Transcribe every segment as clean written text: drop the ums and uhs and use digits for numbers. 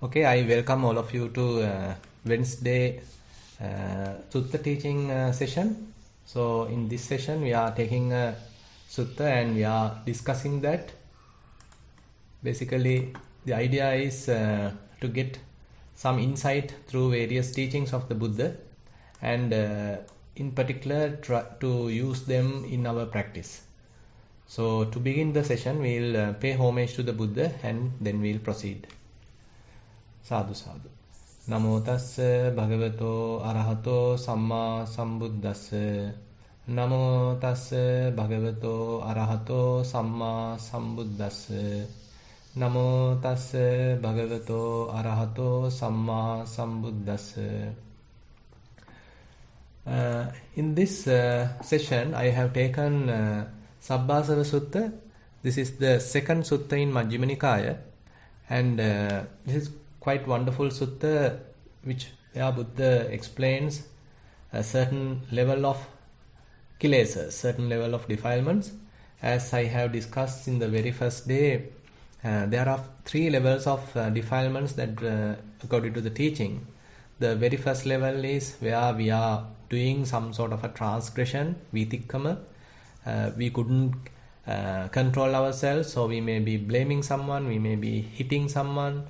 Okay, I welcome all of you to Wednesday Sutta teaching session. So in this session we are taking Sutta and we are discussing that. Basically the idea is to get some insight through various teachings of the Buddha and in particular try to use them in our practice. So to begin the session we'll pay homage to the Buddha and then we'll proceed. සාදු සාදු නමෝ තස්ස භගවතෝ අරහතෝ සම්මා සම්බුද්දස්ස නමෝ තස්ස භගවතෝ අරහතෝ සම්මා සම්බුද්දස්ස නමෝ තස්ස භගවතෝ අරහතෝ සම්මා සම්බුද්දස්ස. In this session I have taken Sabbasava Sutta. This is the second sutta in Majjhima Nikaya, and this is quite wonderful sutta which Buddha explains a certain level of kilesas, certain level of defilements. As I have discussed in the very first day, there are three levels of defilements that according to the teaching. The very first level is where we are doing some sort of a transgression, vitikkama. We couldn't control ourselves, so we may be blaming someone, we may be hitting someone.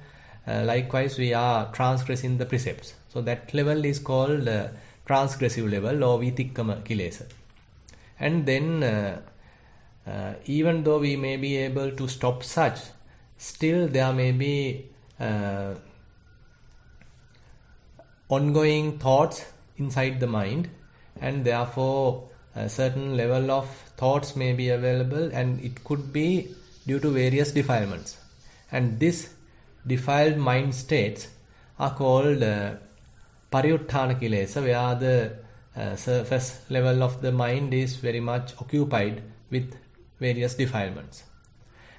Likewise, we are transgressing the precepts. So that level is called transgressive level or vitikkama kilesa. And then even though we may be able to stop such, still there may be ongoing thoughts inside the mind, and therefore a certain level of thoughts may be available, and it could be due to various defilements. And this defiled mind states are called pariyutthana kilesa, where the surface level of the mind is very much occupied with various defilements.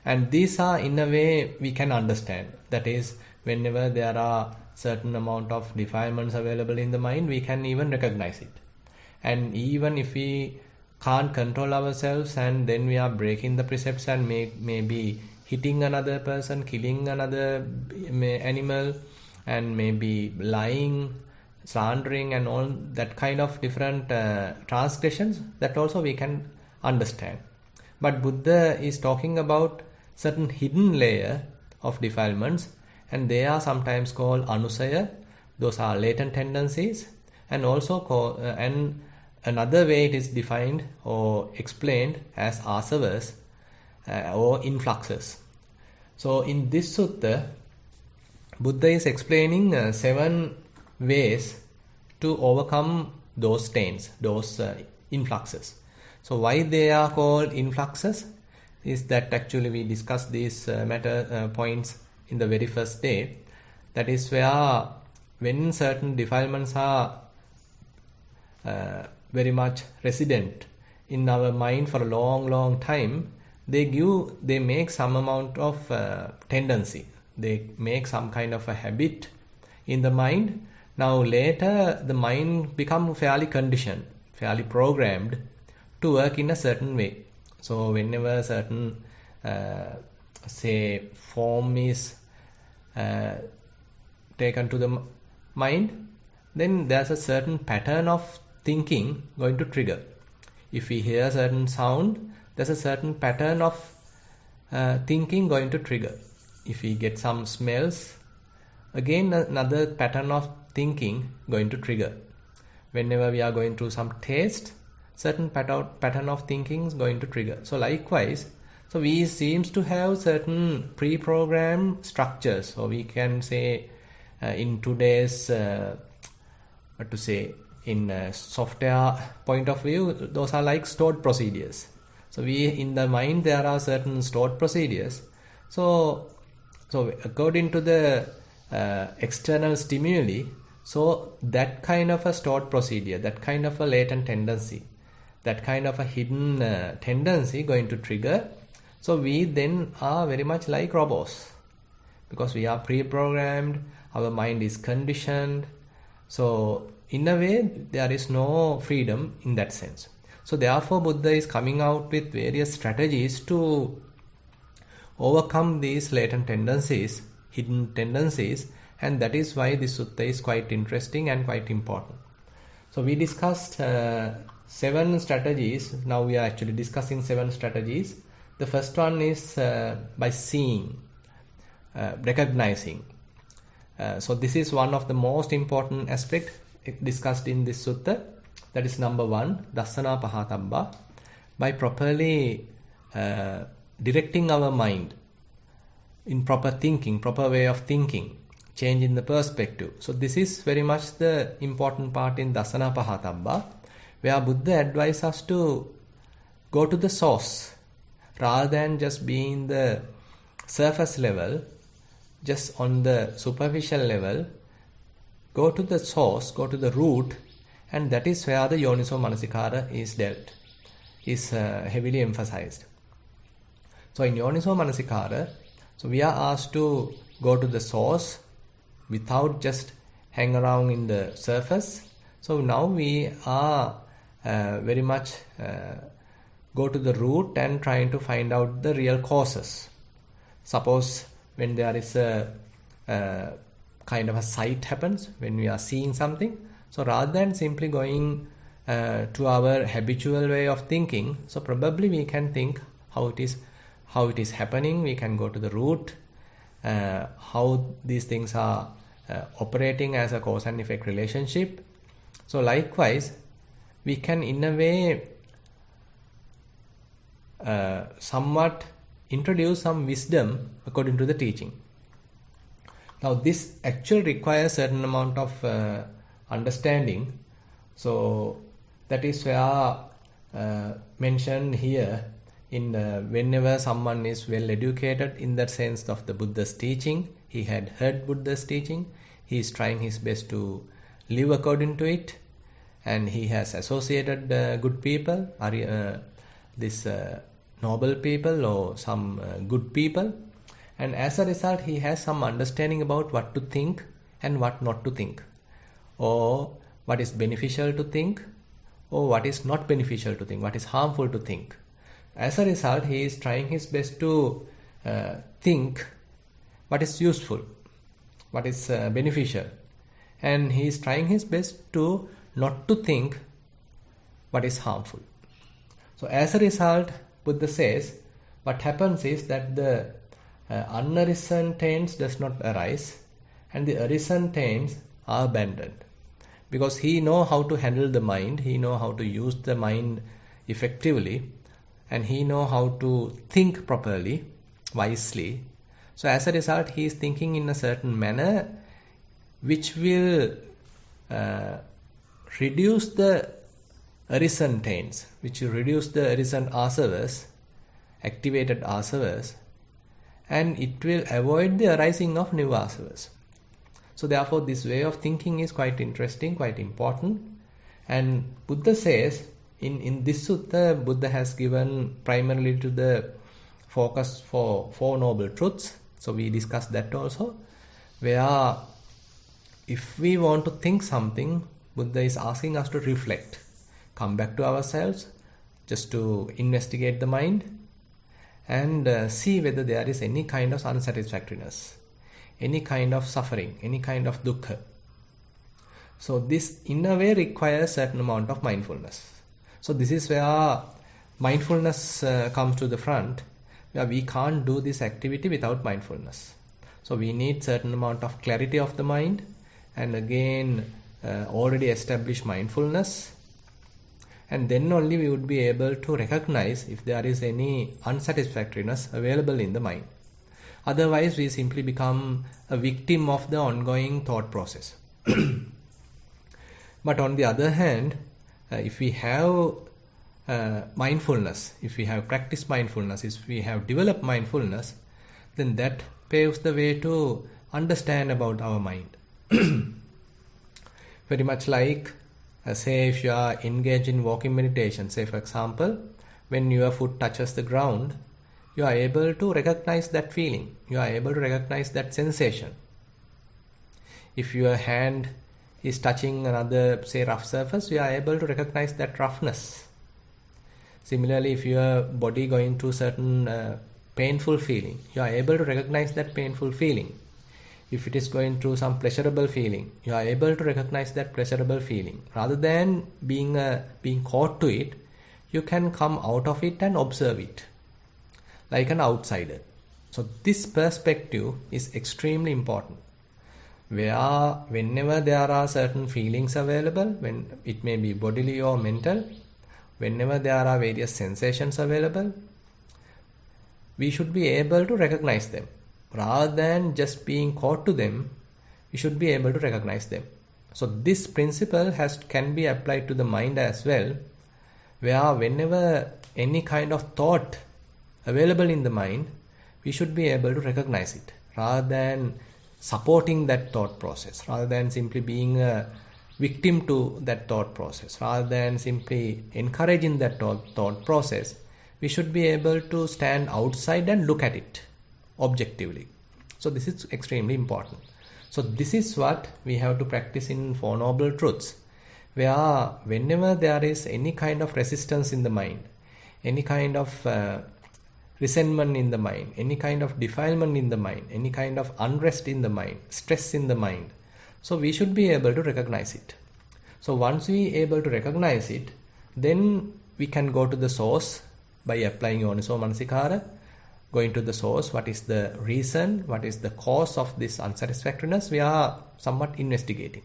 And these are, in a way, we can understand. That is, whenever there are certain amount of defilements available in the mind, we can even recognize it. And even if we can't control ourselves and then we are breaking the precepts and maybe hitting another person, killing another animal, and maybe lying, slandering, and all that kind of different transgressions, that also we can understand. But Buddha is talking about certain hidden layer of defilements, and they are sometimes called anusaya. Those are latent tendencies, and also and another way it is defined or explained as asavas or influxes. So in this sutta, Buddha is explaining 7 ways to overcome those stains, those influxes. So why they are called influxes is that actually we discussed these points in the very first day. That is where when certain defilements are very much resident in our mind for a long time, they make some amount of tendency. They make some kind of a habit in the mind. Now later the mind becomes fairly conditioned, fairly programmed to work in a certain way. So whenever certain say form is taken to the mind, then there's a certain pattern of thinking going to trigger. If we hear a certain sound, there's a certain pattern of thinking going to trigger. If we get some smells, again another pattern of thinking going to trigger. Whenever we are going through some taste, certain pattern of thinking is going to trigger. So likewise, so we seems to have certain pre-programmed structures. So we can say in today's in software point of view, those are like stored procedures. So in the mind there are certain stored procedures. So according to the external stimuli, so that kind of a stored procedure, that kind of a latent tendency, that kind of a hidden tendency going to trigger. So we then are very much like robots, because we are pre-programmed, our mind is conditioned. So in a way there is no freedom in that sense. So therefore Buddha is coming out with various strategies to overcome these latent tendencies, hidden tendencies, and that is why this sutta is quite interesting and quite important. So we discussed 7 strategies. Now we are actually discussing 7 strategies. The first one is by seeing, recognizing. So this is one of the most important aspects discussed in this sutta. That is number 1, Dassana Pahatabba. By properly directing our mind in proper thinking, proper way of thinking, change in the perspective. So this is very much the important part in Dassana Pahatabba, where Buddha advises us to go to the source rather than just being the surface level, just on the superficial level. Go to the source, go to the root, and that is where the Yoniso Manasikara is heavily emphasized. So in Yoniso Manasikara, so we are asked to go to the source without just hang around in the surface. So now we are very much go to the root and trying to find out the real causes. Suppose when there is a kind of a sight happens, when we are seeing something, so rather than simply going to our habitual way of thinking, so probably we can think how it is happening. We can go to the root, how these things are operating as a cause and effect relationship. So likewise, we can in a way somewhat introduce some wisdom according to the teaching. Now this actually requires a certain amount of understanding. So that is where mentioned here in whenever someone is well educated in that sense of the Buddha's teaching, he had heard Buddha's teaching, he is trying his best to live according to it, and he has associated good people, noble people or some good people, and as a result he has some understanding about what to think and what not to think, or what is beneficial to think or what is not beneficial to think, what is harmful to think. As a result, he is trying his best to think what is useful, what is beneficial, and he is trying his best to not to think what is harmful. So as a result, Buddha says, what happens is that the unarisen taints does not arise and the arisen taints are abandoned. Because he know how to handle the mind, he know how to use the mind effectively, and he know how to think properly, wisely. So as a result, he is thinking in a certain manner which will reduce the arisen taints, which will reduce the arisen asavas, activated asavas, and it will avoid the arising of new asavas. So therefore this way of thinking is quite interesting, quite important. And Buddha says, in this sutta, Buddha has given primarily to the focus for 4 noble truths. So we discussed that also, where if we want to think something, Buddha is asking us to reflect, come back to ourselves, just to investigate the mind and see whether there is any kind of unsatisfactoriness, any kind of suffering, any kind of dukkha. So this in a way requires certain amount of mindfulness. So this is where mindfulness comes to the front, where we can't do this activity without mindfulness. So we need certain amount of clarity of the mind, and again already established mindfulness, and then only we would be able to recognize if there is any unsatisfactoriness available in the mind. Otherwise, we simply become a victim of the ongoing thought process. But on the other hand, if we have mindfulness, if we have practiced mindfulness, if we have developed mindfulness, then that paves the way to understand about our mind. Very much like, say, if you are engaged in walking meditation, say for example, when your foot touches the ground, you are able to recognize that feeling. You are able to recognize that sensation. If your hand is touching another, say, rough surface, you are able to recognize that roughness. Similarly, if your body going through certain painful feeling, you are able to recognize that painful feeling. If it is going through some pleasurable feeling, you are able to recognize that pleasurable feeling. Rather than being caught to it, you can come out of it and observe it like an outsider. So this perspective is extremely important. Whenever there are certain feelings available, when it may be bodily or mental, whenever there are various sensations available, we should be able to recognize them. Rather than just being caught to them, we should be able to recognize them. So this principle can be applied to the mind as well, where whenever any kind of thought available in the mind, we should be able to recognize it, rather than supporting that thought process, rather than simply being a victim to that thought process, rather than simply encouraging that thought process. We should be able to stand outside and look at it objectively. So this is extremely important. So this is what we have to practice in Four Noble Truths, where whenever there is any kind of resistance in the mind, any kind of resentment in the mind, any kind of defilement in the mind, any kind of unrest in the mind, stress in the mind, so we should be able to recognize it. So once we are able to recognize it, then we can go to the source by applying Yoniso Manasikara, going to the source, what is the reason, what is the cause of this unsatisfactoriness, we are somewhat investigating.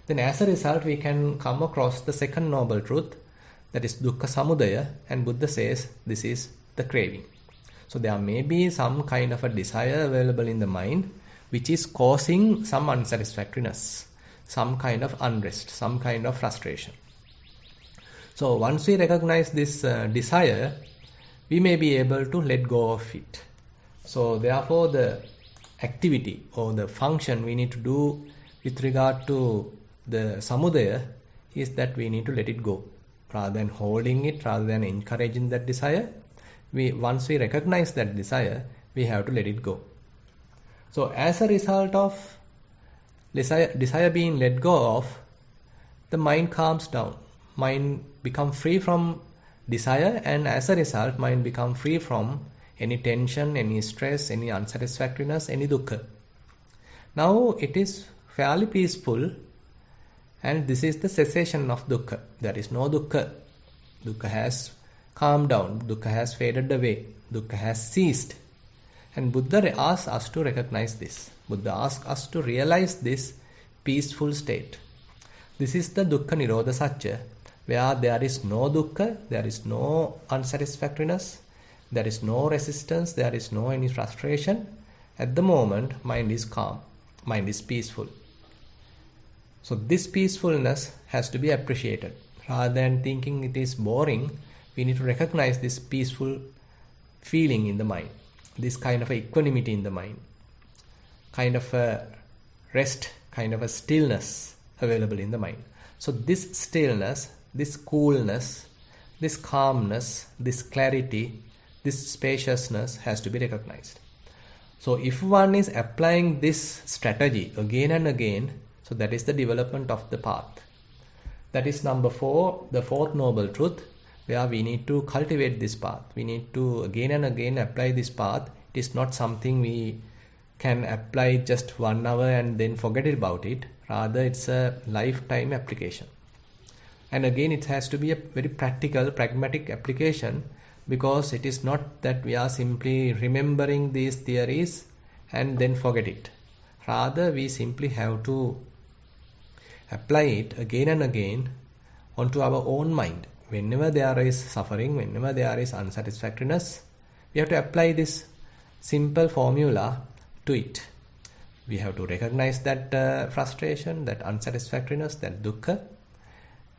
Then as a result, we can come across the second noble truth, that is Dukkha Samudaya, and Buddha says this is the craving. So there may be some kind of a desire available in the mind which is causing some unsatisfactoriness, some kind of unrest, some kind of frustration. So once we recognize this desire, we may be able to let go of it. So therefore the activity or the function we need to do with regard to the samudaya is that we need to let it go. Rather than holding it, rather than encouraging that desire, once we recognize that desire, we have to let it go. So as a result of desire being let go of, the mind calms down. Mind becomes free from desire, and as a result, mind becomes free from any tension, any stress, any unsatisfactoriness, any dukkha. Now it is fairly peaceful, and this is the cessation of dukkha. There is no dukkha. Dukkha has calmed down. Dukkha has faded away. Dukkha has ceased. And Buddha asks us to recognize this. Buddha asks us to realize this peaceful state. This is the Dukkha Nirodha Satya, where there is no dukkha, there is no unsatisfactoriness, there is no resistance, there is no any frustration. At the moment, mind is calm, mind is peaceful. So this peacefulness has to be appreciated. Rather than thinking it is boring, we need to recognize this peaceful feeling in the mind, this kind of equanimity in the mind, kind of a rest, kind of a stillness available in the mind. So this stillness, this coolness, this calmness, this clarity, this spaciousness has to be recognized. So if one is applying this strategy again and again, so that is the development of the path. That is number 4, the fourth noble truth, where we need to cultivate this path. We need to again and again apply this path. It is not something we can apply just 1 hour and then forget about it. Rather, it's a lifetime application. And again, it has to be a very practical, pragmatic application, because it is not that we are simply remembering these theories and then forget it. Rather, we simply have to apply it again and again onto our own mind. Whenever there is suffering, whenever there is unsatisfactoriness, we have to apply this simple formula to it. We have to recognize that frustration, that unsatisfactoriness, that dukkha,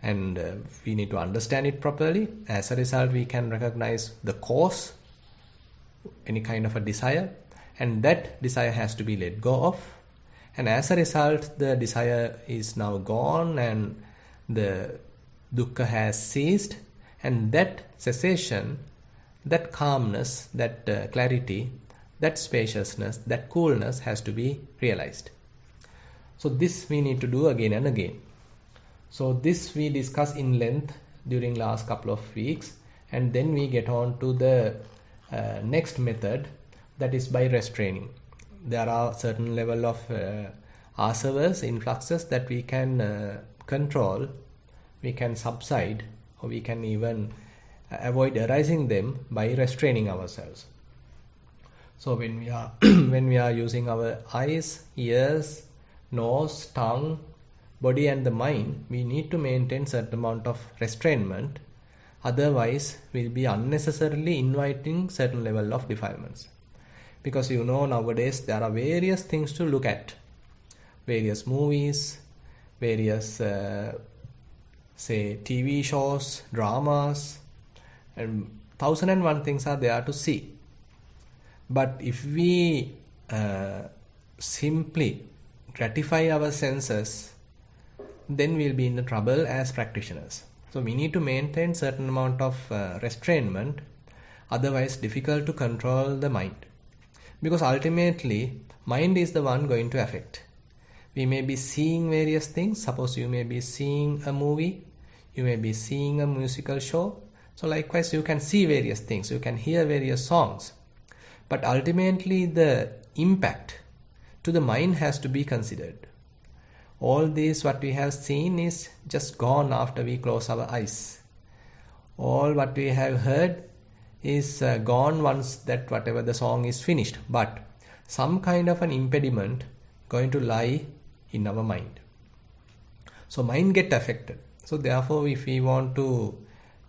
and we need to understand it properly. As a result, we can recognize the cause, any kind of a desire, and that desire has to be let go of. And as a result, the desire is now gone and the dukkha has ceased, and that cessation, that calmness, that clarity, that spaciousness, that coolness has to be realized. So this we need to do again and again. So this we discuss in length during last couple of weeks, and then we get on to the next method, that is by restraining. there are certain level of asavas, influxes that we can control, we can subside, or we can even avoid arising them by restraining ourselves. So when we are when we are using our eyes, ears, nose, tongue, body and the mind, we need to maintain certain amount of restrainment. Otherwise, we'll be unnecessarily inviting certain level of defilements. Because nowadays there are various things to look at. Various movies, various say TV shows, dramas, and 1001 things are there to see. But if we simply gratify our senses, then we'll be in the trouble as practitioners. So we need to maintain certain amount of restrainment, otherwise difficult to control the mind. Because ultimately, mind is the one going to affect. We may be seeing various things. Suppose you may be seeing a movie, you may be seeing a musical show. So likewise, you can see various things, you can hear various songs. But ultimately, the impact to the mind has to be considered. All this what we have seen is just gone after we close our eyes. All what we have heard is gone once that whatever the song is finished. But some kind of an impediment going to lie in our mind. So mind get affected. So therefore, if we want to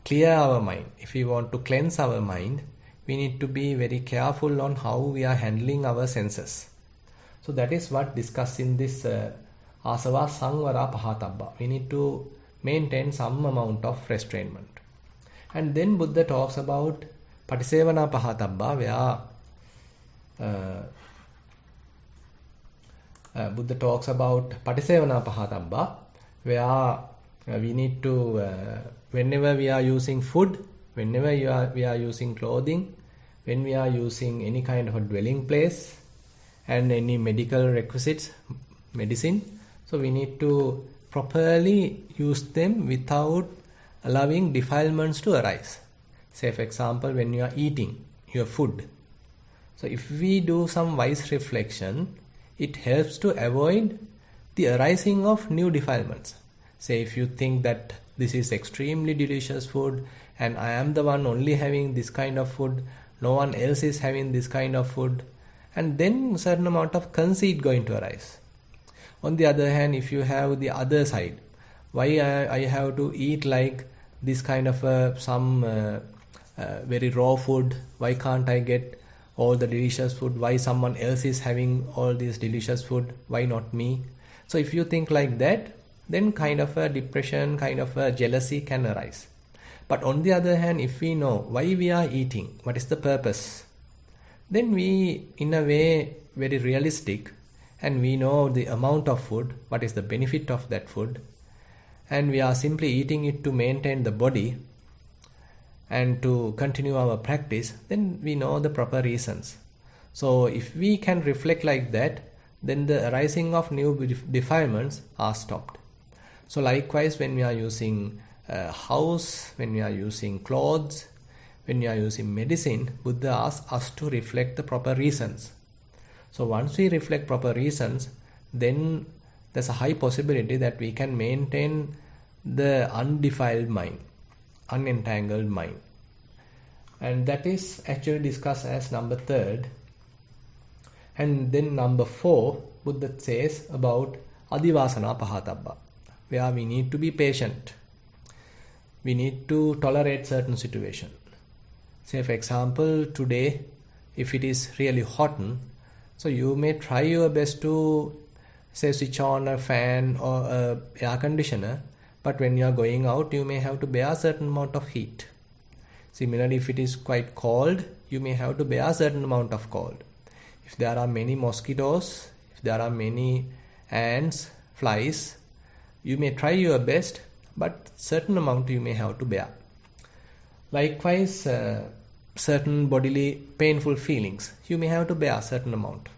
clear our mind, if we want to cleanse our mind, we need to be very careful on how we are handling our senses. So that is what discussed in this asava sangvara pahatabba. We need to maintain some amount of restrainment. And then Buddha talks about patisevana pahatabba, where Buddha talks about patisevana pahatabba, where we need to, whenever we are using food, whenever we are using clothing, when we are using any kind of a dwelling place and any medical requisites, medicine, so we need to properly use them without allowing defilements to arise. Say for example, when you are eating your food. So if we do some wise reflection, it helps to avoid the arising of new defilements. Say if you think that this is extremely delicious food and I am the one only having this kind of food, no one else is having this kind of food, and then certain amount of conceit going to arise. On the other hand, if you have the other side, why I have to eat like this kind of some very raw food, why can't I get all the delicious food, why someone else is having all this delicious food, why not me? So if you think like that, then kind of a depression, kind of a jealousy can arise. But on the other hand, if we know why we are eating, what is the purpose, then we in a way very realistic, and we know the amount of food, what is the benefit of that food, and we are simply eating it to maintain the body and to continue our practice, then we know the proper reasons. So if we can reflect like that, then the arising of new defilements are stopped. So likewise, when we are using house, when we are using clothes, when we are using medicine, Buddha asks us to reflect the proper reasons. So once we reflect proper reasons, then there's a high possibility that we can maintain the undefiled mind, unentangled mind. And that is actually discussed as number 3rd. And then number 4, Buddha says about adivasana pahatabba, where we need to be patient. We need to tolerate certain situation. Say for example, today, if it is really hot, so you may try your best to say switch on a fan or a air conditioner, but when you are going out, you may have to bear a certain amount of heat. Similarly, if it is quite cold, you may have to bear a certain amount of cold. If there are many mosquitoes, if there are many ants, flies, you may try your best, but certain amount you may have to bear. Likewise, certain bodily painful feelings, you may have to bear a certain amount.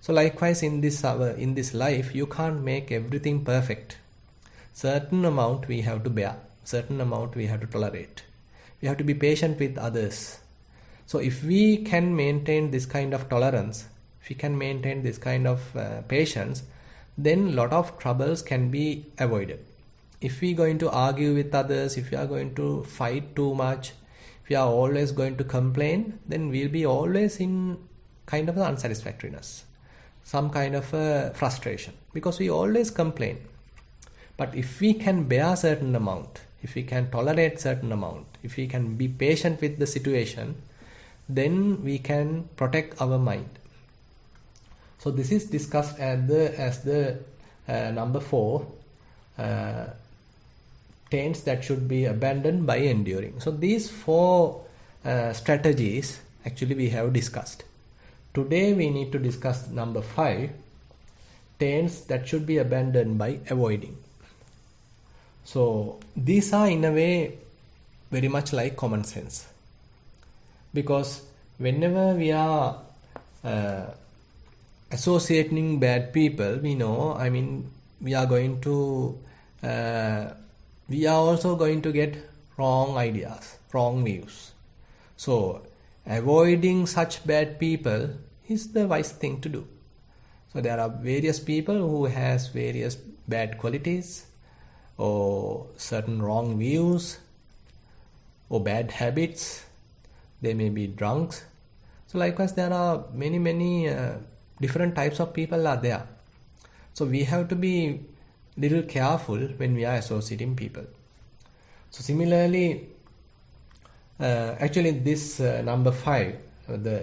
So likewise, in this life, you can't make everything perfect. Certain amount we have to bear, certain amount we have to tolerate. We have to be patient with others. So if we can maintain this kind of tolerance, if we can maintain this kind of patience, then lot of troubles can be avoided. If we going to argue with others, if we are going to fight too much, if we are always going to complain, then we'll be always in kind of unsatisfactoriness, some kind of frustration, because we always complain. But if we can bear a certain amount, if we can tolerate certain amount, if we can be patient with the situation, then we can protect our mind. So this is discussed as the number 4 taints that should be abandoned by enduring. So these 4 strategies actually we have discussed. Today we need to discuss number 5, taints that should be abandoned by avoiding. So these are in a way very much like common sense, because whenever we are associating bad people, we know, I mean, we are also going to get wrong ideas, wrong views. So avoiding such bad people is the wise thing to do. So there are various people who has various bad qualities or certain wrong views or bad habits. They may be drunks. So likewise, there are many different types of people are there. So we have to be little careful when we are associating people. So similarly, actually this number 5,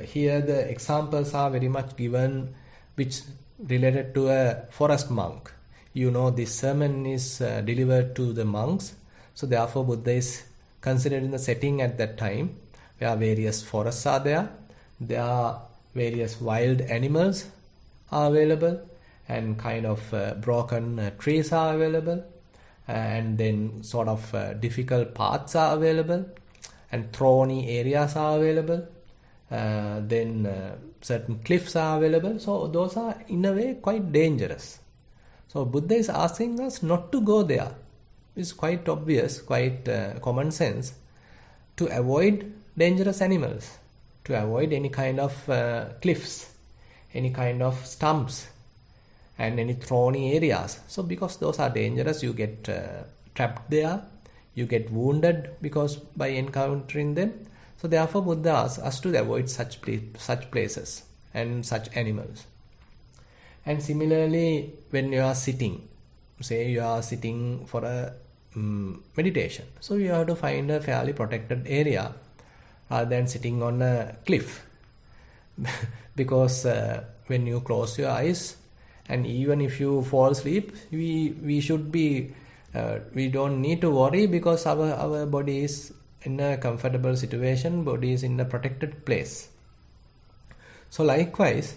here the examples are very much given which related to a forest monk. You know, this sermon is delivered to the monks. So therefore Buddha is considered in the setting at that time where various forests are there. There are various wild animals are available, and kind of broken trees are available, and then sort of difficult paths are available, and thorny areas are available, then certain cliffs are available. So those are in a way quite dangerous. So Buddha is asking us not to go there. It's quite obvious, quite common sense, to avoid dangerous animals, to avoid any kind of cliffs, any kind of stumps, and any thorny areas. So because those are dangerous, you get trapped there, you get wounded because by encountering them. So therefore Buddha asks us to avoid such places and such animals. And similarly, when you are sitting, say you are sitting for a meditation, so you have to find a fairly protected area rather than sitting on a cliff. Because when you close your eyes, and even if you fall asleep, we should be we don't need to worry, because our body is in a comfortable situation, body is in a protected place. So likewise,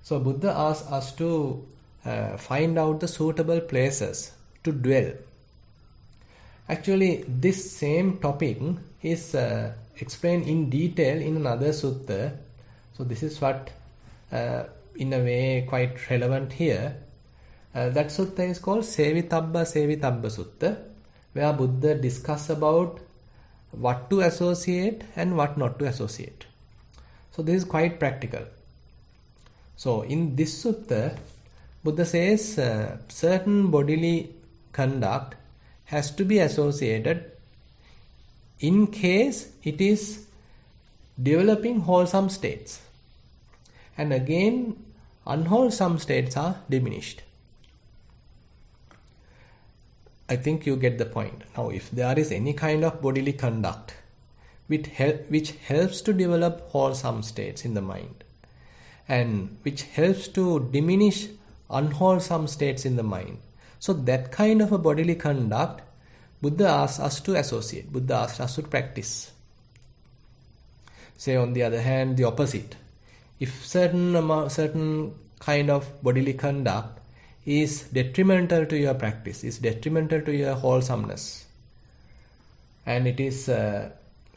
so Buddha asks us to find out the suitable places to dwell. Actually, this same topic is explained in detail in another sutta. So this is what in a way quite relevant here. That sutta is called Sevitabba Sutta, where Buddha discuss about what to associate and what not to associate. So this is quite practical. So in this sutta, Buddha says certain bodily conduct has to be associated in case it is developing wholesome states. And again, unwholesome states are diminished. I think you get the point. Now, if there is any kind of bodily conduct which helps to develop wholesome states in the mind, and which helps to diminish unwholesome states in the mind, so that kind of a bodily conduct, Buddha asks us to associate, Buddha asks us to practice. Say on the other hand, the opposite. If certain kind of bodily conduct is detrimental to your practice, is detrimental to your wholesomeness, and it is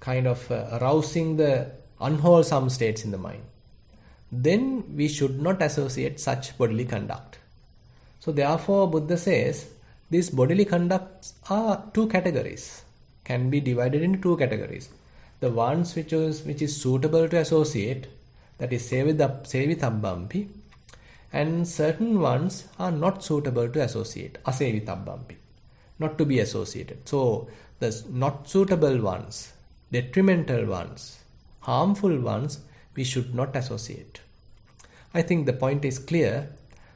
kind of arousing the unwholesome states in the mind, then we should not associate such bodily conduct. So therefore Buddha says these bodily conducts are 2 categories, can be divided into 2 categories. The ones which is suitable to associate, that is sevitabbampi, and certain ones are not suitable to associate, asevitabbampi, not to be associated. So the not suitable ones, detrimental ones, harmful ones, we should not associate. I think the point is clear.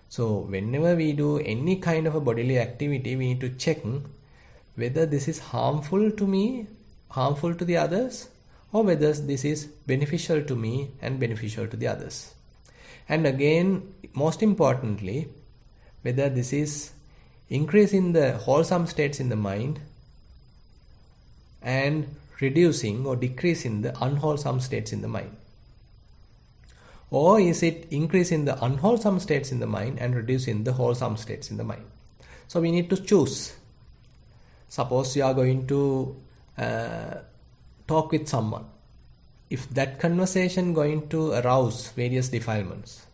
So whenever we do any kind of a bodily activity, we need to check whether this is harmful to me, harmful to the others, or whether this is beneficial to me and beneficial to the others. And again, most importantly, whether this is increasing the wholesome states in the mind and reducing or decreasing the unwholesome states in the mind. Or is it increasing the unwholesome states in the mind and reducing the wholesome states in the mind? So we need to choose. Suppose you are going to talk with someone. If that conversation going to arouse various defilements,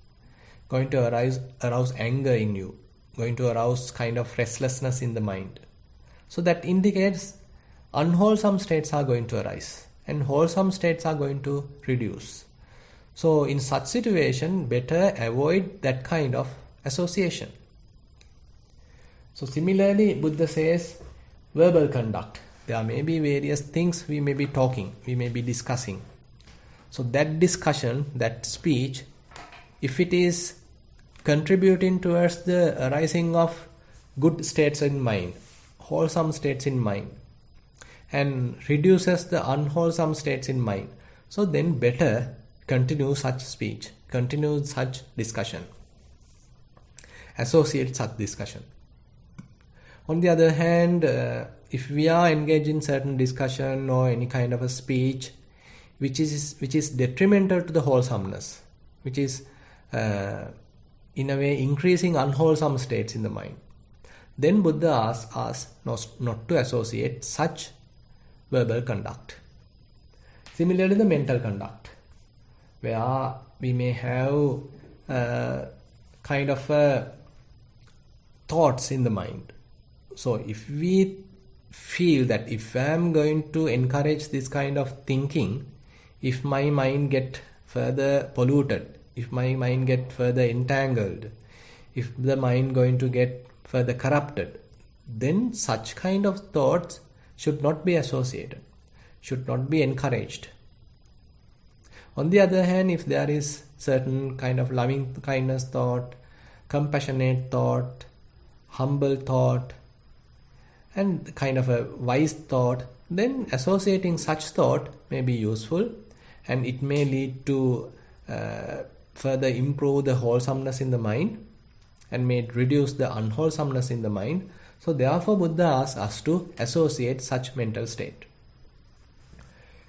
going to arouse anger in you, going to arouse kind of restlessness in the mind, so that indicates unwholesome states are going to arise and wholesome states are going to reduce. So in such situation, better avoid that kind of association. So similarly, Buddha says verbal conduct. There may be various things we may be talking, we may be discussing. So that discussion, that speech, if it is contributing towards the arising of good states in mind, wholesome states in mind, and reduces the unwholesome states in mind, so then better continue such speech, continue such discussion, associate such discussion. On the other hand, if we are engaged in certain discussion or any kind of a speech which is detrimental to the wholesomeness, which is in a way increasing unwholesome states in the mind, then Buddha asks us not to associate such verbal conduct. Similarly, the mental conduct, where we may have kind of thoughts in the mind. So if we feel that if I am going to encourage this kind of thinking, if my mind get further polluted, if my mind get further entangled, if the mind going to get further corrupted, then such kind of thoughts should not be associated, should not be encouraged. On the other hand, if there is certain kind of loving kindness thought, compassionate thought, humble thought, and kind of a wise thought, then associating such thought may be useful, and it may lead to further improve the wholesomeness in the mind and may reduce the unwholesomeness in the mind. So therefore Buddha asks us to associate such mental state.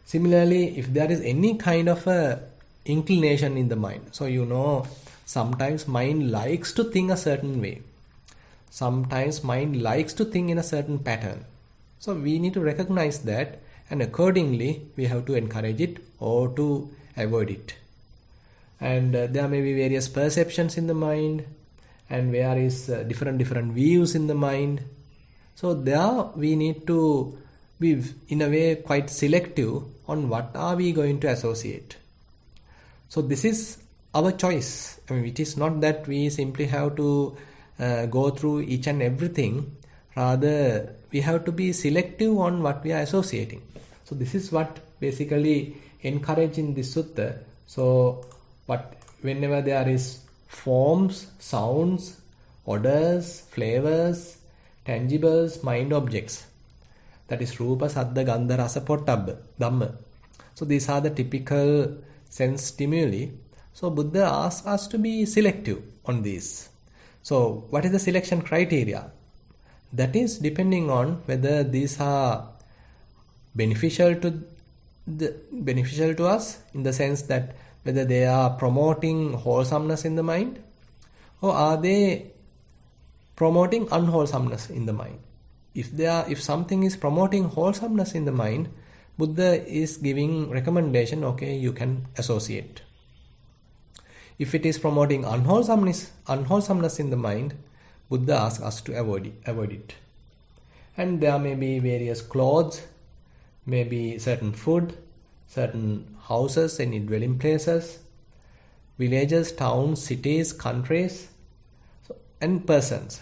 Similarly, if there is any kind of a inclination in the mind, so sometimes mind likes to think a certain way, sometimes mind likes to think in a certain pattern. So we need to recognize that, and accordingly we have to encourage it or to avoid it. And there may be various perceptions in the mind, and there is different views in the mind. So there we need to be in a way quite selective on what are we going to associate. So this is our choice. It is not that we simply have to go through each and everything. Rather, we have to be selective on what we are associating. So this is what basically encouraged in this sutta. So whenever there is forms, sounds, odors, flavors, tangibles, mind objects, that is Rupa, Saddha, Gandha, Rasa, Pottabha, Dhamma. So these are the typical sense stimuli. So Buddha asks us to be selective on these. So what is the selection criteria? That is depending on whether these are beneficial to us, in the sense that whether they are promoting wholesomeness in the mind, or are they promoting unwholesomeness in the mind. If something is promoting wholesomeness in the mind, Buddha is giving recommendation, okay, you can associate. If it is promoting unwholesomeness in the mind, Buddha asks us to avoid it. And there may be various clothes, maybe certain food, certain houses, any dwelling places, villages, towns, cities, countries, and persons.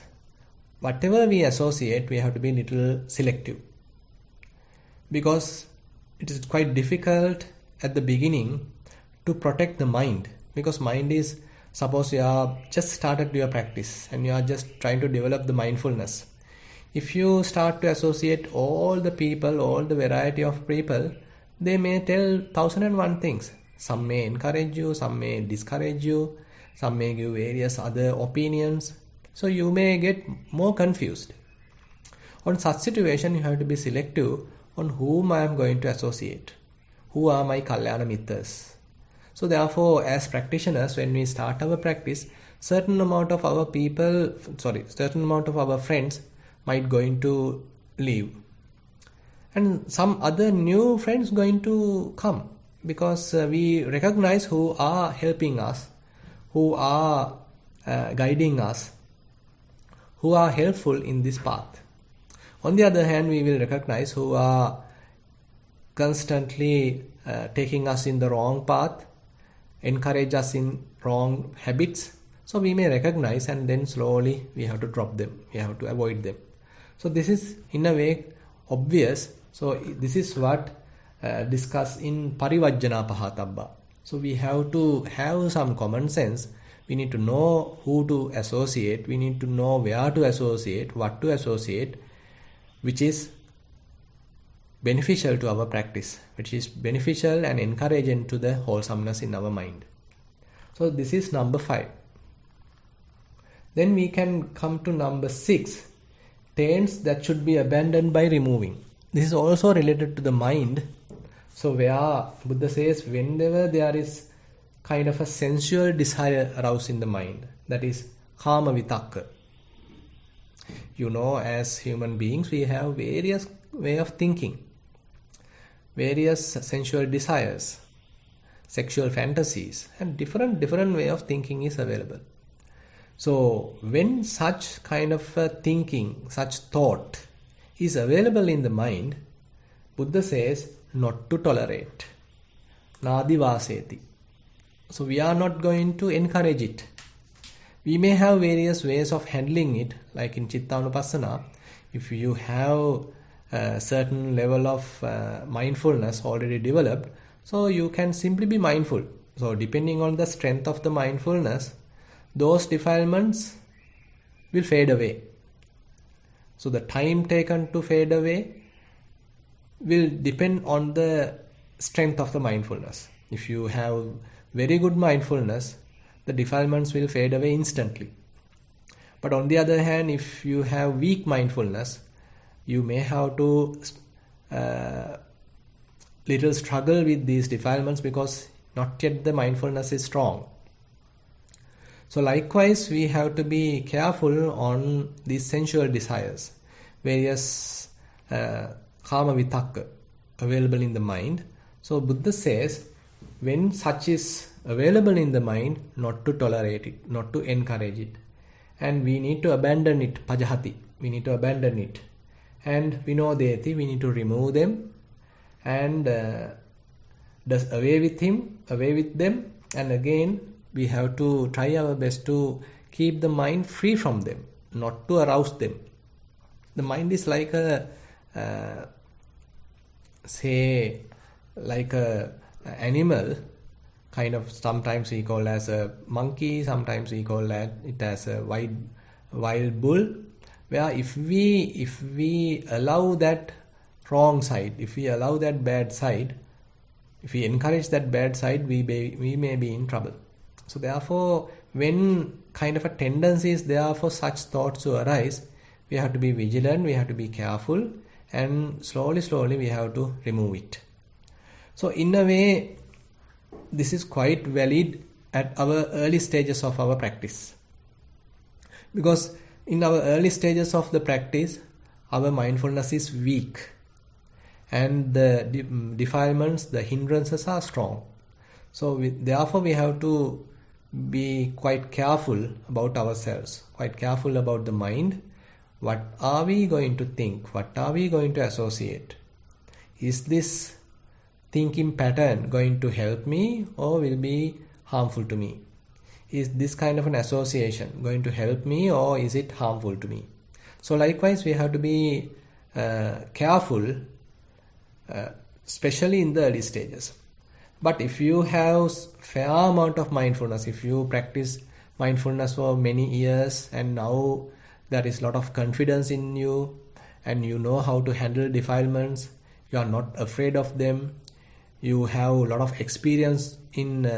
Whatever we associate, we have to be little selective, because it is quite difficult at the beginning to protect the mind, because mind is, suppose you are just started your practice and you are just trying to develop the mindfulness. If you start to associate all the people, all the variety of people, they may tell 1001 things. Some may encourage you, some may discourage you, some may give various other opinions. So you may get more confused. On such situation, you have to be selective on whom I am going to associate. Who are my Kalyana Mittas? So therefore, as practitioners, when we start our practice, certain amount of our friends might going to leave. And some other new friends going to come, because we recognize who are helping us, who are guiding us, who are helpful in this path. On the other hand, we will recognize who are constantly taking us in the wrong path, encourage us in wrong habits. So we may recognize, and then slowly we have to drop them, we have to avoid them. So this is in a way obvious. So this is what discussed in Parivajjana Pahatabba. So we have to have some common sense. We need to know who to associate, we need to know where to associate, what to associate, which is beneficial to our practice, which is beneficial and encouraging to the wholesomeness in our mind. So this is number 5. Then we can come to number 6, taints that should be abandoned by removing. This is also related to the mind. So where Buddha says, whenever there is kind of a sensual desire aroused in the mind, that is kama vitakka. You know, as human beings, we have various way of thinking, various sensual desires, sexual fantasies, and different way of thinking is available. So when such kind of a thinking, such thought is available in the mind, Buddha says not to tolerate. Nadi vaseti. So we are not going to encourage it. We may have various ways of handling it, like in Chittanupassana. If you have a certain level of mindfulness already developed, so you can simply be mindful. So depending on the strength of the mindfulness, those defilements will fade away. So the time taken to fade away will depend on the strength of the mindfulness. If you have very good mindfulness, the defilements will fade away instantly. But on the other hand, if you have weak mindfulness, you may have to little struggle with these defilements, because not yet the mindfulness is strong. So likewise, we have to be careful on these sensual desires, various kama vitakka available in the mind. So Buddha says, when such is available in the mind, not to tolerate it, not to encourage it. And we need to abandon it, pajahati. We need to abandon it. And vinodeti, we need to remove them and does away with them. And again, we have to try our best to keep the mind free from them, not to arouse them. The mind is like a animal, kind of. Sometimes we call as a monkey, sometimes we call it as a wild bull, where if we allow that wrong side, if we allow that bad side, if we encourage that bad side, we may be in trouble. So therefore, when kind of a tendency is there for such thoughts to arise, we have to be vigilant, we have to be careful, and slowly we have to remove it. So in a way, this is quite valid at our early stages of our practice. Because in our early stages of the practice, our mindfulness is weak, and the defilements, the hindrances are strong. So therefore we have to be quite careful about ourselves, quite careful about the mind. What are we going to think? What are we going to associate? Is this thinking pattern going to help me or will be harmful to me? is this kind of an association going to help me or is it harmful to me? So likewise, we have to be careful, especially in the early stages. But if you have fair amount of mindfulness, if you practice mindfulness for many years and now there is a lot of confidence in you and you know how to handle defilements, you are not afraid of them, you have a lot of experience in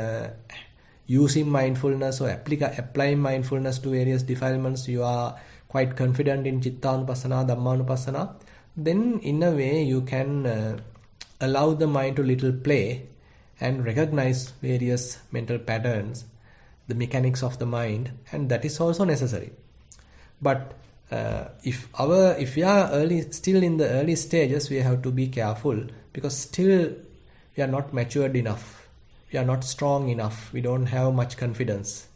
using mindfulness or applying mindfulness to various defilements, you are quite confident in Chittanupassana, Dhammanupassana, then in a way you can allow the mind to little play and recognize various mental patterns, the mechanics of the mind, and that is also necessary. But if we are still in the early stages, we have to be careful because still we are not matured enough, we are not strong enough, we don't have much confidence.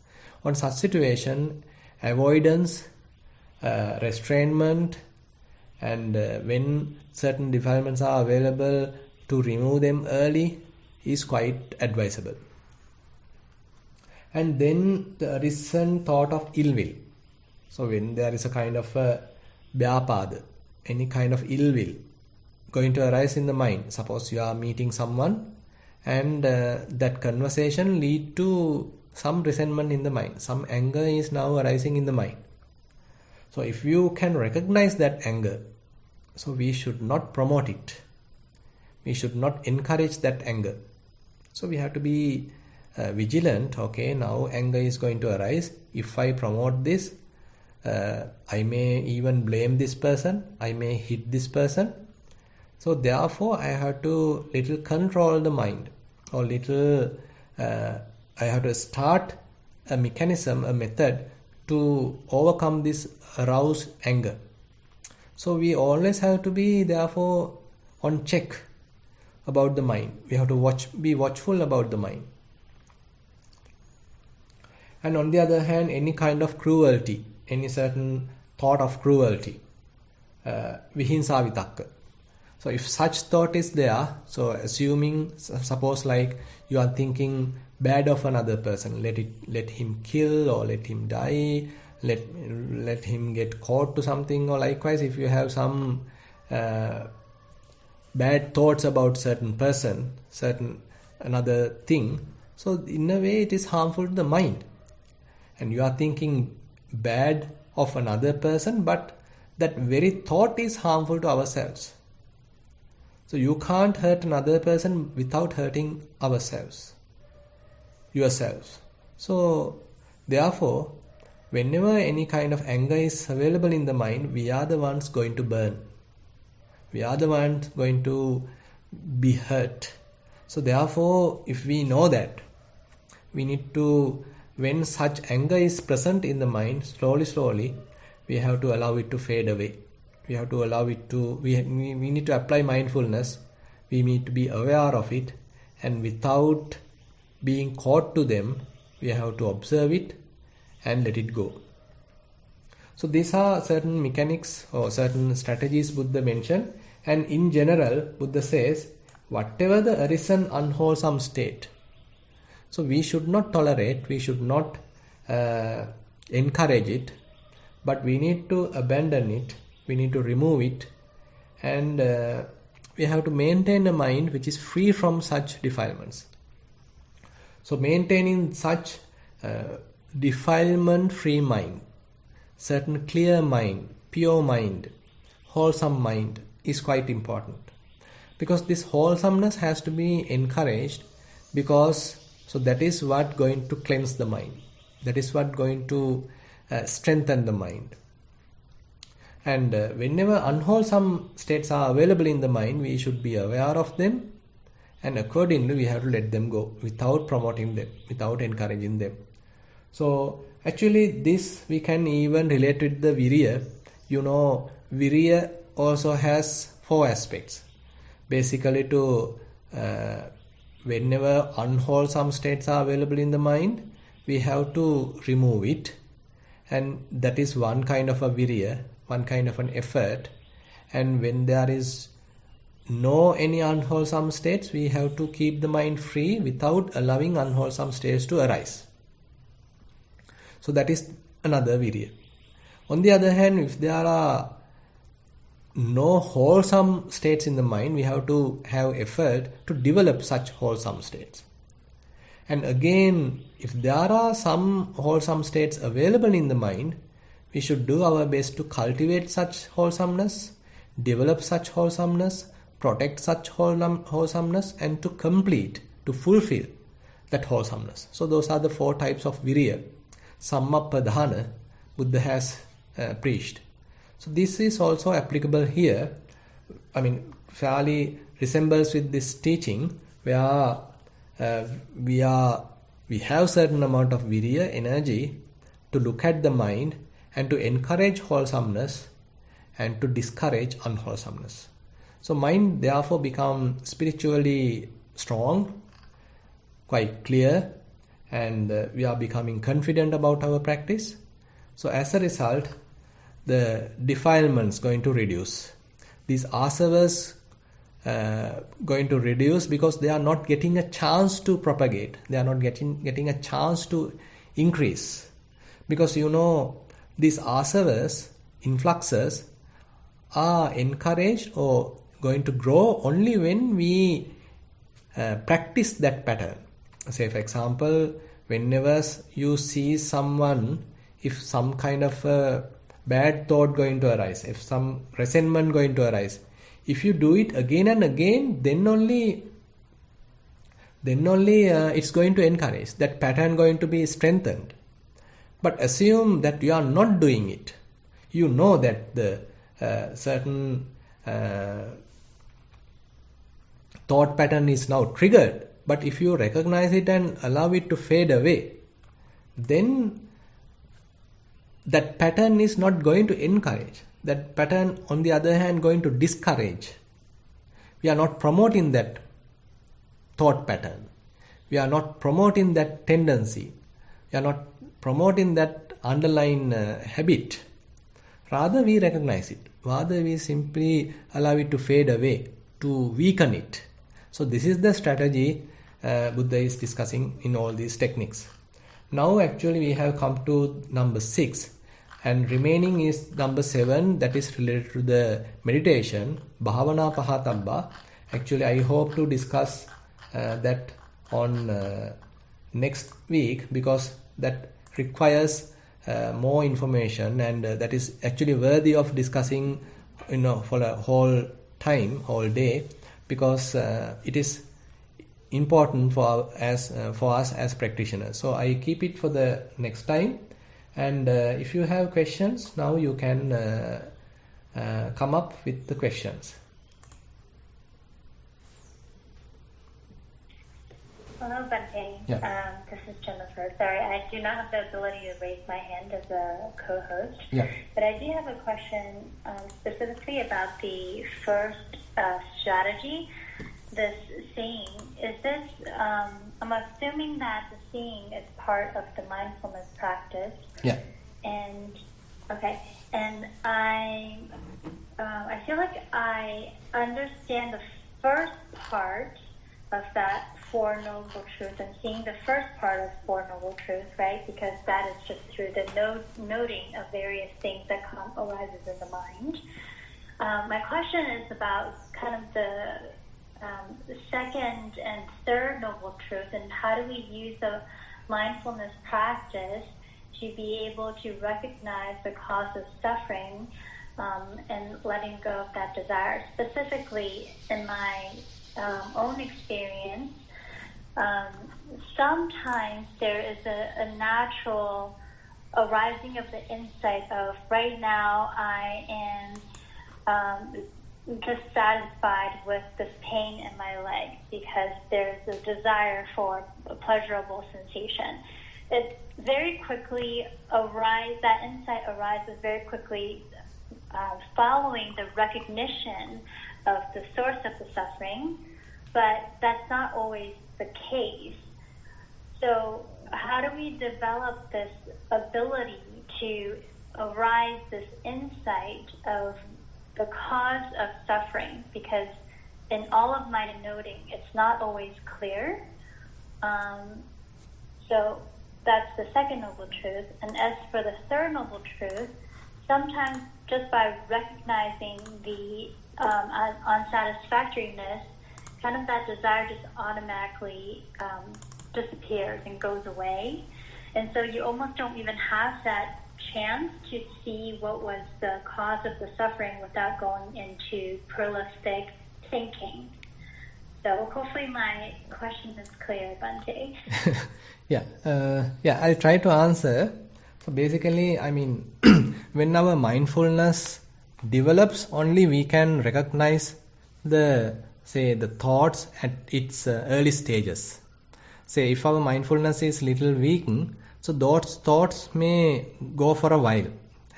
On such situation, avoidance, restrainment, and when certain defilements are available, to remove them early is quite advisable. And then the recent thought of ill will. So when there is a kind of a vyapada, any kind of ill will going to arise in the mind. Suppose you are meeting someone and that conversation lead to some resentment in the mind. Some anger is now arising in the mind. So if you can recognize that anger, so we should not promote it. We should not encourage that anger. So we have to be vigilant. Okay, now anger is going to arise. If I promote this, I may even blame this person. I may hit this person. So therefore, I have to little control the mind, or little I have to start a mechanism, a method to overcome this aroused anger. So we always have to be therefore on check about the mind. We have to be watchful about the mind. And on the other hand, any kind of cruelty, any certain thought of cruelty, vihimsa vitakka. So if such thought is there, so assuming, suppose like you are thinking bad of another person, let him kill or let him die, let him get caught to something, or likewise if you have some bad thoughts about certain person, certain another thing, so in a way it is harmful to the mind. And you are thinking bad of another person, but that very thought is harmful to ourselves. So you can't hurt another person without hurting yourselves. So therefore, whenever any kind of anger is available in the mind, we are the ones going to burn. We are the ones going to be hurt. So therefore, if we know that, we need to, when such anger is present in the mind, slowly, we have to allow it to fade away. We have to allow it to, we need to apply mindfulness. We need to be aware of it, and without being caught to them, we have to observe it and let it go. So these are certain mechanics or certain strategies Buddha mentioned, and in general Buddha says whatever the arisen unwholesome state, so we should not tolerate, we should not encourage it, but we need to abandon it, we need to remove it, and we have to maintain a mind which is free from such defilements. So maintaining such defilement free mind, certain clear mind, pure mind, wholesome mind is quite important, because this wholesomeness has to be encouraged, because so that is what going to cleanse the mind, that is what going to strengthen the mind. And whenever unwholesome states are available in the mind, we should be aware of them, and accordingly we have to let them go without promoting them, without encouraging them. So actually this we can even relate with the virya. You know, virya also has 4 aspects. Basically, to whenever unwholesome states are available in the mind, we have to remove it, and that is one kind of a virya, one kind of an effort. And when there is no any unwholesome states, we have to keep the mind free without allowing unwholesome states to arise. So that is another virya. On the other hand, if there are no wholesome states in the mind, we have to have effort to develop such wholesome states. And again, if there are some wholesome states available in the mind, we should do our best to cultivate such wholesomeness, develop such wholesomeness, protect such wholesomeness, and to complete, to fulfill that wholesomeness. So those are the 4 types of virya, Sammapadhana, Buddha has preached. So this is also applicable here. I mean, fairly resembles with this teaching where we have certain amount of virya, energy, to look at the mind and to encourage wholesomeness and to discourage unwholesomeness. So mind therefore become spiritually strong, quite clear, and we are becoming confident about our practice. So as a result, the defilements going to reduce. These asavas going to reduce because they are not getting a chance to propagate. They are not getting a chance to increase. Because these asavas, influxes, are encouraged or going to grow only when we practice that pattern. Say for example, whenever you see someone, if some kind of bad thought going to arise, if some resentment going to arise, if you do it again and again, then only it's going to encourage, that pattern going to be strengthened. But assume that you are not doing it. You know that the certain thought pattern is now triggered, but if you recognize it and allow it to fade away, then that pattern is not going to encourage. That pattern, on the other hand, going to discourage. We are not promoting that thought pattern. We are not promoting that tendency. We are not promoting that underlying habit. Rather, we recognize it. Rather, we simply allow it to fade away, to weaken it. So this is the strategy Buddha is discussing in all these techniques. Now actually we have come to number 6, and remaining is number 7, that is related to the meditation, Bhavana Pahatabba. Actually I hope to discuss that on next week, because that requires more information, and that is actually worthy of discussing for a whole day, because it is important for us as practitioners. So I keep it for the next time, and if you have questions, now you can come up with the questions. Hello, Bhante. Yeah. This is Jennifer. Sorry, I do not have the ability to raise my hand as a co-host. Yeah. But I do have a question specifically about the first strategy. This seeing, is this, I'm assuming that the seeing is part of the mindfulness practice. Yeah. And, okay, and I feel like I understand the first part of that Four Noble Truths, and seeing the first part of Four Noble Truths, right? Because that is just through the noting of various things that arises in the mind. My question is about kind of the second and third Noble Truth, and how do we use the mindfulness practice to be able to recognize the cause of suffering and letting go of that desire. Specifically, in my own experience, sometimes there is a natural arising of the insight of, right now I am dissatisfied with this pain in my leg because there's a desire for a pleasurable sensation. It very quickly that insight arises very quickly following the recognition of the source of the suffering, but that's not always the case. So how do we develop this ability to arise this insight of the cause of suffering? Because in all of my noting, it's not always clear. So that's the second noble truth. And as for the third noble truth, sometimes just by recognizing the unsatisfactoriness, kind of that desire just automatically disappears and goes away. And so you almost don't even have that chance to see what was the cause of the suffering without going into prolific thinking. So hopefully my question is clear, Bhante. I'll try to answer. So basically, I mean, when our mindfulness develops, only we can recognize the thoughts at its early stages. Say if our mindfulness is little weakened, so those thoughts may go for a while,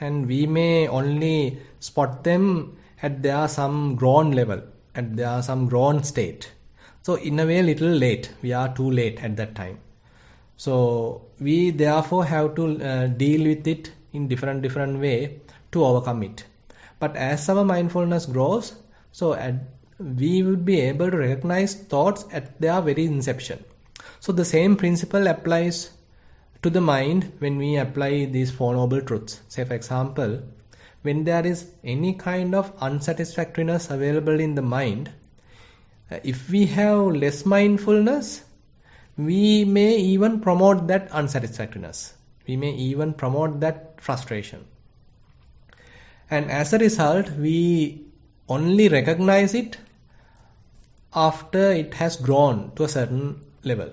and we may only spot them at their some grown level, at their some grown state. So in a way, little late. We are too late at that time. So we therefore have to deal with it in different way to overcome it. But as our mindfulness grows, so we would be able to recognize thoughts at their very inception. So the same principle applies to the mind when we apply these Four Noble Truths. Say for example, when there is any kind of unsatisfactoriness available in the mind, if we have less mindfulness, we may even promote that unsatisfactoriness. We may even promote that frustration. And as a result, we only recognize it after it has grown to a certain level.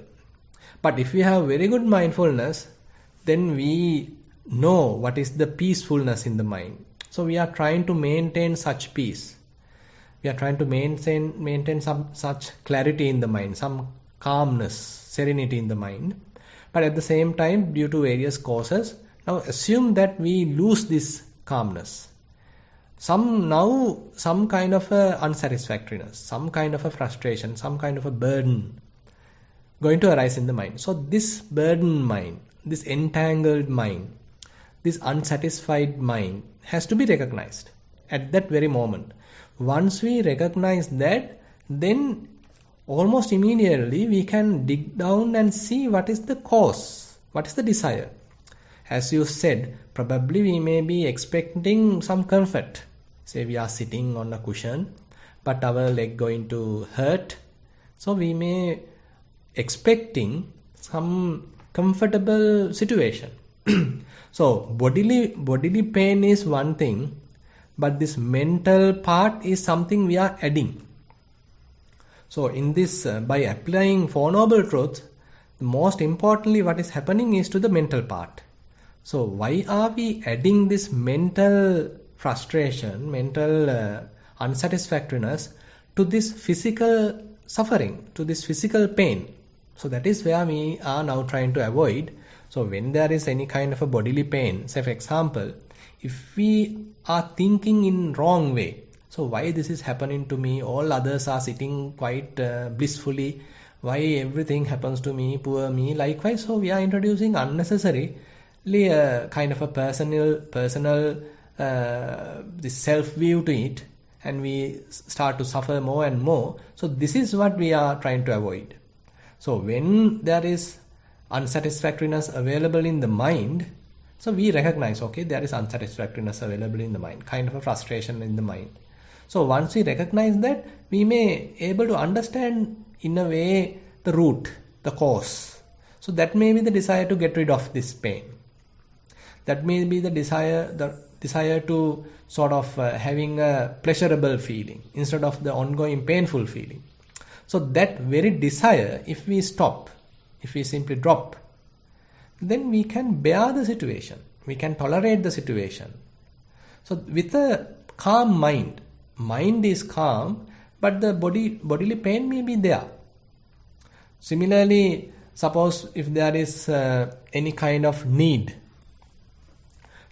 But if we have very good mindfulness, then we know what is the peacefulness in the mind. So we are trying to maintain such peace. We are trying to maintain some such clarity in the mind, some calmness, serenity in the mind. But at the same time, due to various causes, now assume that we lose this calmness. Some kind of a unsatisfactoriness, some kind of a frustration, some kind of a burden going to arise in the mind. So this burdened mind, this entangled mind, this unsatisfied mind has to be recognized at that very moment. Once we recognize that, then almost immediately we can dig down and see what is the cause, what is the desire. As you said, probably we may be expecting some comfort. Say we are sitting on a cushion, but our leg going to hurt. So we may expecting some comfortable situation. So bodily pain is one thing, but this mental part is something we are adding. So in this, by applying Four Noble Truths, most importantly what is happening is to the mental part. So why are we adding this mental frustration, mental unsatisfactoriness to this physical suffering, to this physical pain? So that is where we are now trying to avoid. So when there is any kind of a bodily pain, say for example, if we are thinking in wrong way, so why this is happening to me, all others are sitting quite blissfully, why everything happens to me, poor me, likewise. So we are introducing unnecessarily a kind of a personal this self-view to it, and we start to suffer more and more. So this is what we are trying to avoid. So when there is unsatisfactoriness available in the mind, so we recognize, okay, there is unsatisfactoriness available in the mind, kind of a frustration in the mind. So once we recognize that, we may able to understand in a way the root, the cause. So that may be the desire to get rid of this pain. That may be the desire to sort of having a pleasurable feeling instead of the ongoing painful feeling. So that very desire, if we stop, if we simply drop, then we can bear the situation. We can tolerate the situation. So with a calm mind is calm, but the bodily pain may be there. Similarly, suppose if there is any kind of need,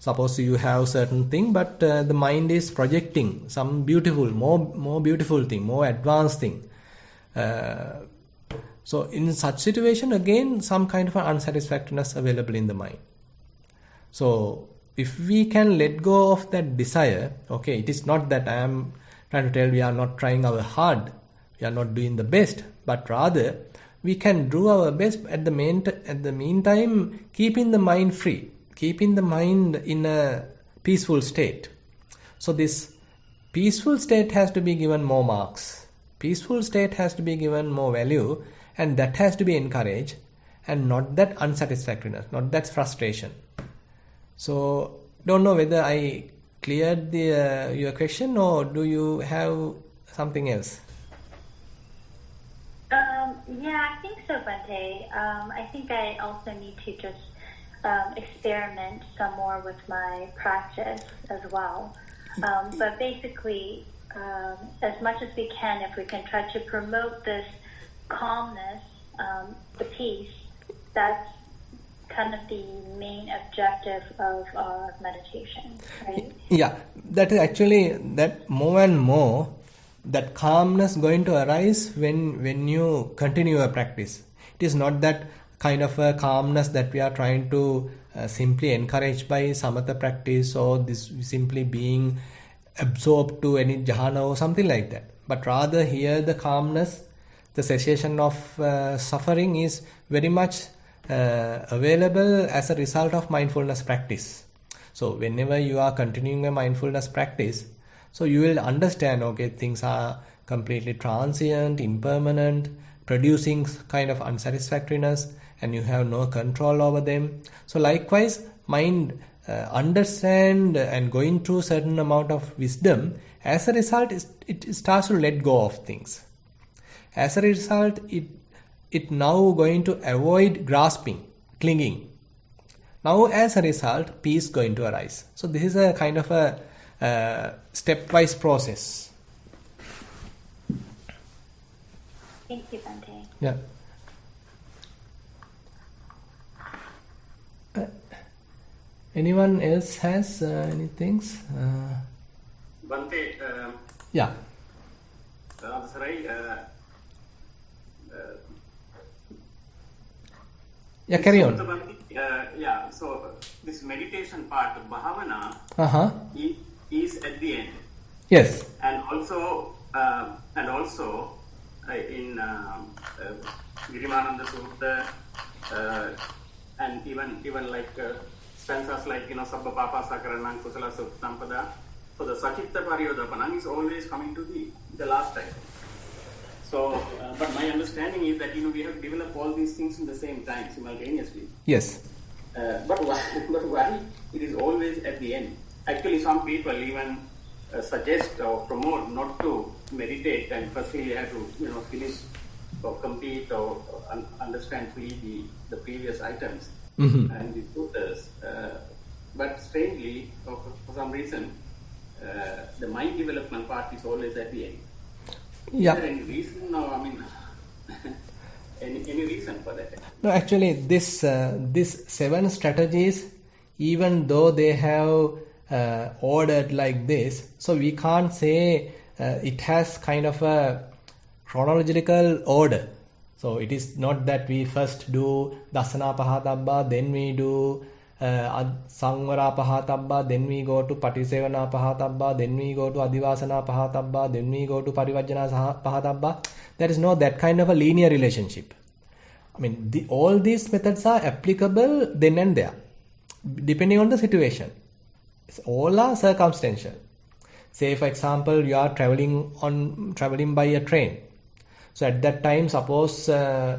suppose you have certain thing, but the mind is projecting some beautiful, more beautiful thing, more advanced thing. So in such situation, again, some kind of an unsatisfactoriness available in the mind. So if we can let go of that desire, okay, it is not that I am trying to tell we are not trying our hard, we are not doing the best, but rather we can do our best at the meantime, keeping the mind free, keeping the mind in a peaceful state. So this peaceful state has to be given more marks. Peaceful state has to be given more value, and that has to be encouraged, and not that unsatisfactoriness, not that frustration. So don't know whether I cleared your question, or do you have something else? Yeah, I think so, Bhante. I think I also need to just experiment some more with my practice as well. But basically, as much as we can, if we can try to promote this calmness, the peace, that's kind of the main objective of our meditation, right? Yeah, that is actually that more and more that calmness going to arise when you continue a practice. It is not that kind of a calmness that we are trying to simply encourage by samatha practice, or this simply being absorbed to any jhana or something like that. But rather here the calmness, the cessation of suffering is very much available as a result of mindfulness practice. So whenever you are continuing a mindfulness practice, so you will understand, okay, things are completely transient, impermanent, producing kind of unsatisfactoriness, and you have no control over them. So likewise, mind understand and going through certain amount of wisdom, as a result, it starts to let go of things. As a result, it now going to avoid grasping, clinging. Now as a result, peace going to arise. So this is a kind of a stepwise process. Thank you, Bhante. Yeah. Anyone else has anything? Bhante, Yeah. Yeah, carry on. So this meditation part of Bhavana is at the end. Yes. And also in Girimananda Sutta, and even like stanzas like, Sabba Papa Sakaranang Kusala Sampada. So the Sachitta Pariyodapanam is always coming to the last time. So, but my understanding is that we have developed all these things in the same time, simultaneously. Yes. But why it is always at the end? Actually, some people even suggest or promote not to meditate, and firstly you have to finish or complete or understand fully the previous items and the suttas. But strangely, for some reason, the mind development part is always at the end. Yeah. Is there any reason, or any reason for that? No, actually, this 7 strategies, even though they have ordered like this, so we can't say it has kind of a chronological order. So it is not that we first do Dasana Pahatabba, then we do Sangvara Pahatabba, then we go to Patisevana Pahatabba, then we go to Adivasana Pahatabba, then we go to Parivajjana Pahatabba. There is no that kind of a linear relationship. I mean, all these methods are applicable then and there, depending on the situation. All are circumstantial. Say, for example, you are traveling by a train. So at that time, suppose there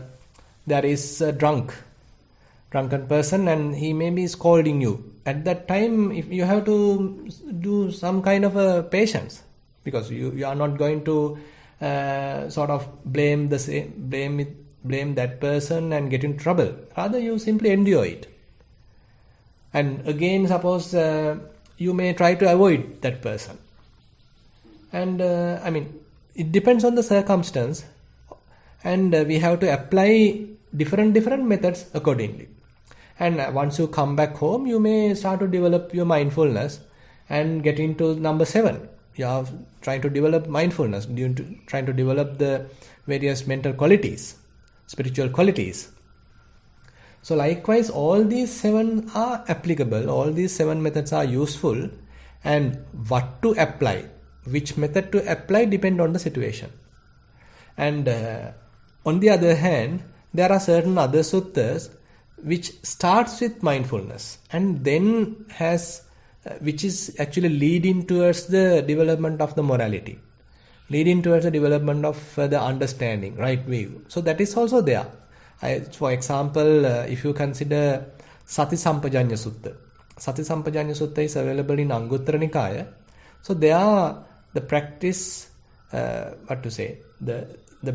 is a drunken person and he may be scolding you. At that time, if you have to do some kind of a patience, because you are not going to sort of blame that person and get in trouble. Rather, you simply endure it. And again, suppose you may try to avoid that person. And it depends on the circumstance, and we have to apply different methods accordingly. And once you come back home, you may start to develop your mindfulness and get into number 7. You are trying to develop mindfulness, trying to develop the various mental qualities, spiritual qualities. So likewise, all these 7 are applicable, all these 7 methods are useful, and what to apply, which method to apply depend on the situation. And On the other hand, there are certain other suttas which starts with mindfulness and then has, which is actually leading towards the development of the morality, leading towards the development of the understanding, right view. So that is also there. For example, if you consider Sati Sampajanya Sutta. Sati Sampajanya Sutta is available in Anguttara Nikaya. So there the practice, the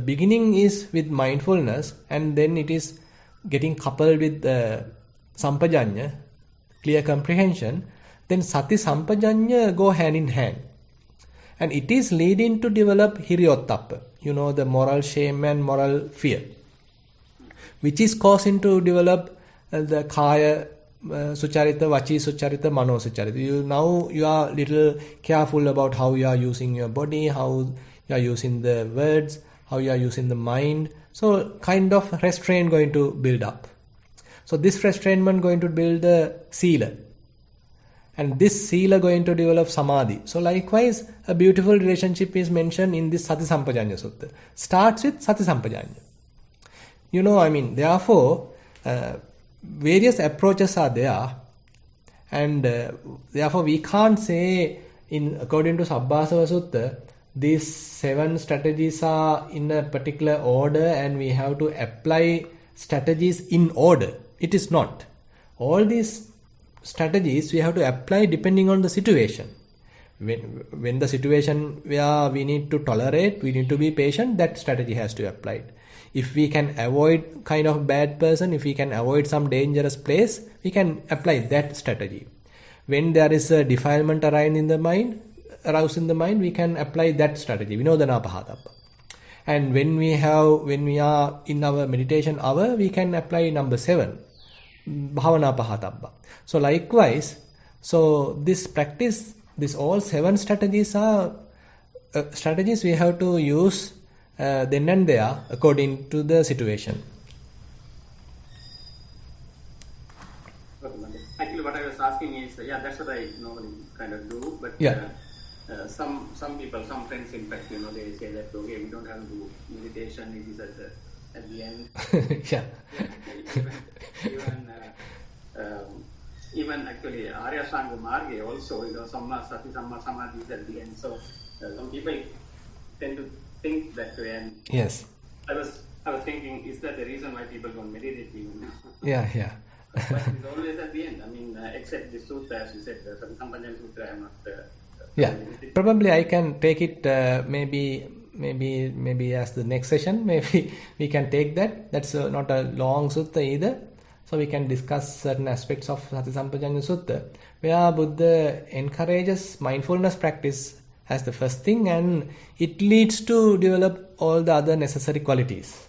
beginning is with mindfulness and then it is getting coupled with Sampajanya, clear comprehension. Then Sati Sampajanya go hand in hand. And it is leading to develop Hiriyottappa, the moral shame and moral fear, which is causing to develop the Kaya Sucharita, Vachi Sucharita, Mano Sucharita. Now you are little careful about how you are using your body, how you are using the words, how you are using the mind. So kind of restraint going to build up. So this restrainment going to build the Sila. And this Sila going to develop Samadhi. So likewise, a beautiful relationship is mentioned in this Sati Sampajanya Sutta. Starts with Sati Sampajanya. Therefore, various approaches are there. And therefore, we can't say, according to Sabbasava Sutta, these 7 strategies are in a particular order and we have to apply strategies in order. It is not. All these strategies we have to apply depending on the situation. When the situation where we need to tolerate, we need to be patient, that strategy has to be applied. If we can avoid kind of bad person, if we can avoid some dangerous place, we can apply that strategy. When there is a defilement aroused in the mind, we can apply that strategy, Vinodana Pahatappa. And when we are in our meditation hour, we can apply number 7, Bhavana Pahatappa. So likewise, this practice, all 7 strategies are strategies we have to use then and there according to the situation. Actually, what I was asking is, that's what I normally kind of do, but some people, some friends, in fact, they say that, okay, we don't have to do meditation, it is at the end. Even actually Arya Sangha Marga also, Samma Sati Samma Samadhi is at the end. So some people tend to think that way. And yes, I was thinking, is that the reason why people don't meditate even? Yeah. But it's always at the end. Except the sutta, as you said, the Sati Sampajanya Sutra, I am not. Probably I can take it maybe as the next session. Maybe we can take that. That's not a long sutta either. So we can discuss certain aspects of Sati Sampajanya Sutta, where Buddha encourages mindfulness practice as the first thing, and it leads to develop all the other necessary qualities.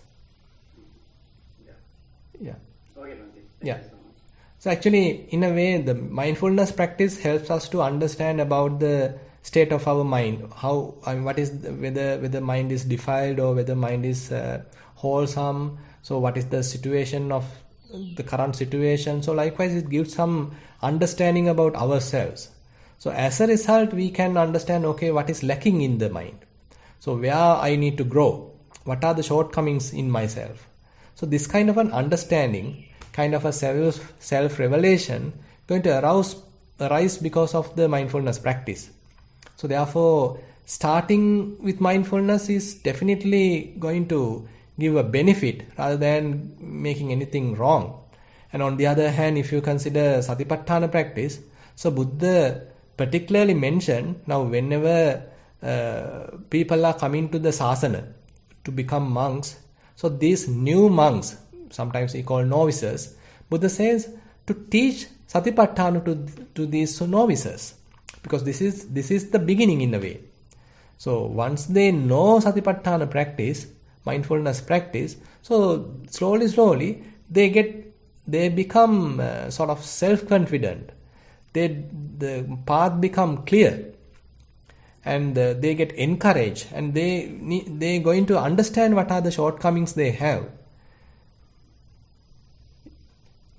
So actually, in a way, the mindfulness practice helps us to understand about the state of our mind. What is whether mind is defiled or whether mind is wholesome. So what is the situation of the current situation? So likewise, it gives some understanding about ourselves. So as a result, we can understand, okay, what is lacking in the mind. So where I need to grow. What are the shortcomings in myself? So this kind of an understanding, kind of a self-revelation, going to arise because of the mindfulness practice. So therefore, starting with mindfulness is definitely going to give a benefit rather than making anything wrong. And on the other hand, if you consider Satipatthana practice, so Buddha particularly mentioned, now whenever people are coming to the sasana to become monks, so these new monks, sometimes we call novices, Buddha says to teach Satipatthana to these novices, because this is the beginning in a way. So once they know Satipatthana practice, mindfulness practice, so slowly they become sort of self-confident. The path become clear, and they get encouraged, and they going to understand what are the shortcomings they have.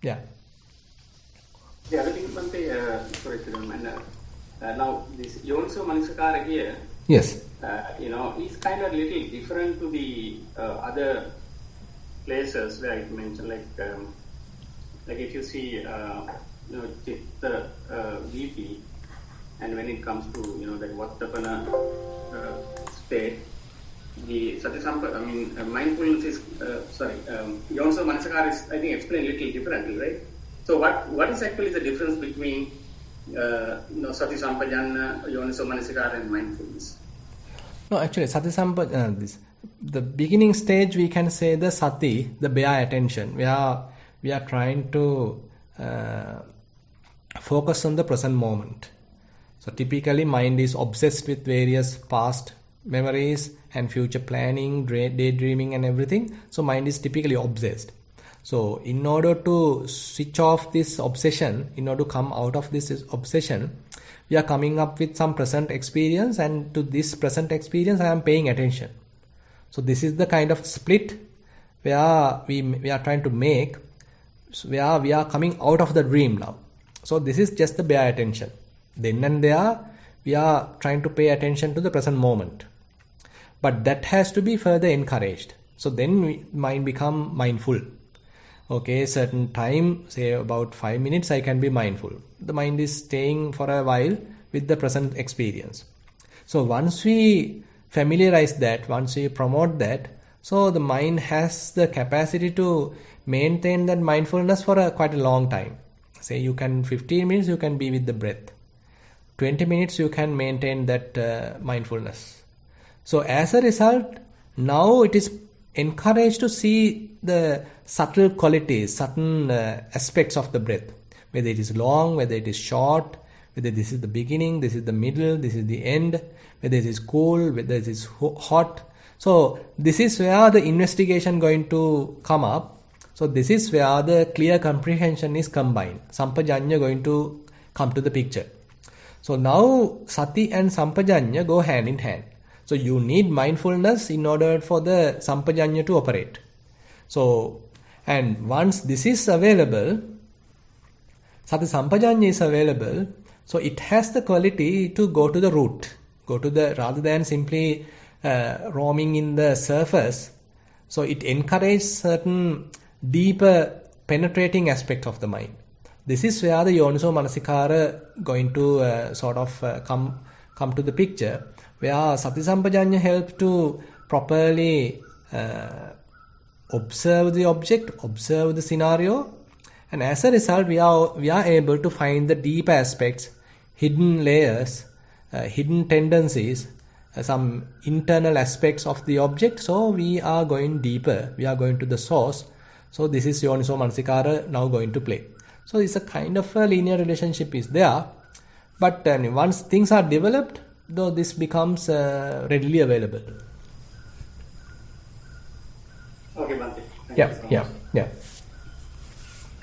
Yeah. The other thing, Bhante, sorry to remind, now this Yoniso Manasakara here, yes, is kind of little different to the other places where it mentioned like if you see Chitta VP, and when it comes to that Vattapana state, the mindfulness is Yonaso Manasikara is, I think, explained a little differently, right? So what is actually the difference between Sati Sampajanya, Yonaso Manasikara, and mindfulness? No, actually, Sati Sampajanya, the beginning stage, we can say the Sati, the bare attention. We are trying to focus on the present moment. So typically, mind is obsessed with various past memories and future planning, daydreaming and everything. So mind is typically obsessed. So in order to switch off this obsession, in order to come out of this obsession, we are coming up with some present experience, and to this present experience I am paying attention. So this is the kind of split where we are trying to make, where we are coming out of the dream now. So this is just the bare attention. Then and there we are trying to pay attention to the present moment. But that has to be further encouraged. So then mind become mindful. Okay, certain time, say about 5 minutes, I can be mindful. The mind is staying for a while with the present experience. So once we familiarize that, once we promote that, so the mind has the capacity to maintain that mindfulness for quite a long time. Say 15 minutes you can be with the breath. 20 minutes you can maintain that mindfulness. So as a result, now it is encouraged to see the subtle qualities, certain aspects of the breath, whether it is long, whether it is short, whether this is the beginning, this is the middle, this is the end, whether it is cool, whether it is hot. So this is where the investigation going to come up. So this is where the clear comprehension is combined. Sampajanya going to come to the picture. So now Sati and Sampajanya go hand in hand. So you need mindfulness in order for the Sampajanya to operate. So, and once this is available, Sati Sampajanya is available, so it has the quality to go to the root, rather than simply roaming in the surface. So it encourages certain deeper penetrating aspect of the mind. This is where the Yonaso Manasikara going to come to the picture, where Sati Sampajanya helps to properly observe the object, observe the scenario, and as a result we are able to find the deep aspects, hidden layers, hidden tendencies, some internal aspects of the object. So we are going deeper, we are going to the source. So this is Yonaso Manasikara now going to play. So it's a kind of a linear relationship is there, but once things are developed, though this becomes readily available. Okay, Bhante. Yeah.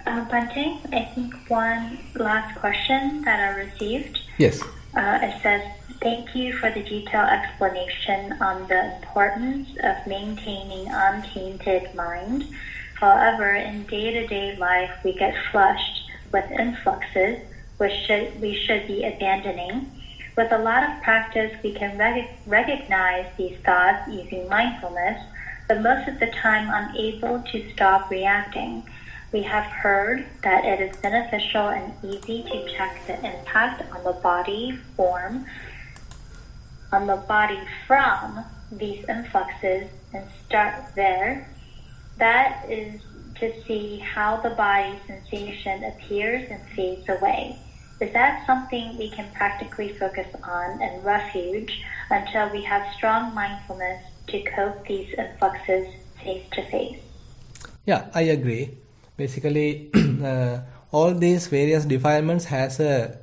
Bhante, I think one last question that I received. Yes. It says, thank you for the detailed explanation on the importance of maintaining untainted mind. However, in day-to-day life, we get flushed with influxes, which we should be abandoning. With a lot of practice, we can recognize these thoughts using mindfulness, but most of the time unable to stop reacting. We have heard that it is beneficial and easy to check the impact on the body from these influxes and start there. That is to see how the body sensation appears and fades away. Is that something we can practically focus on and refuge until we have strong mindfulness to cope these influxes face to face? Yeah, I agree. Basically, all these various defilements has a